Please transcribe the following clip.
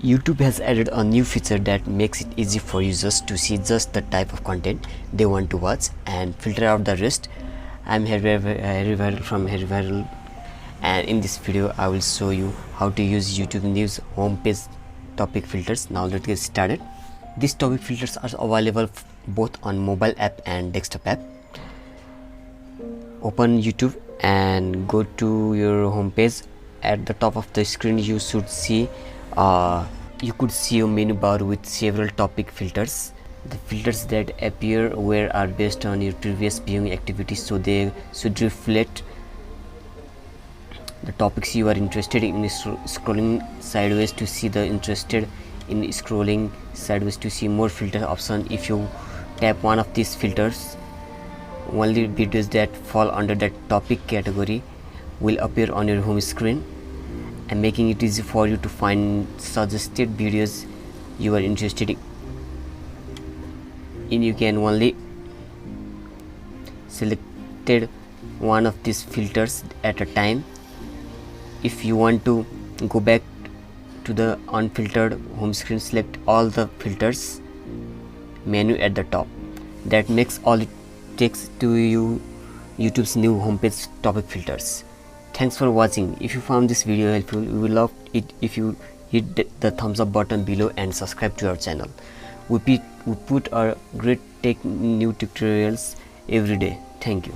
YouTube has added a new feature that makes it easy for users to see just the type of content they want to watch and filter out the rest. I'm Harry from Harry, and in this video I will show you how to use YouTube News homepage topic filters. Now let's get started. These topic filters are available both on mobile app and desktop app. Open YouTube and go to your homepage. At the top of the screen you should see you could see a menu bar with several topic filters. The filters that appear where are based on your previous viewing activities, so they should reflect the topics you are interested in. Scrolling sideways to see the interested in scrolling sideways to see more filter option. If you tap one of these filters, only videos that fall under that topic category will appear on your home screen, and making it easy for you to find suggested videos you are interested in. You can only select one of these filters at a time. If you want to go back to the unfiltered home screen, select all the filters menu at the top. That makes all it takes to you YouTube's new homepage topic filters. Thanks for watching. If you found this video helpful, we would love it if you hit the thumbs up button below and subscribe to our channel. We put our great tech new tutorials every day. Thank you.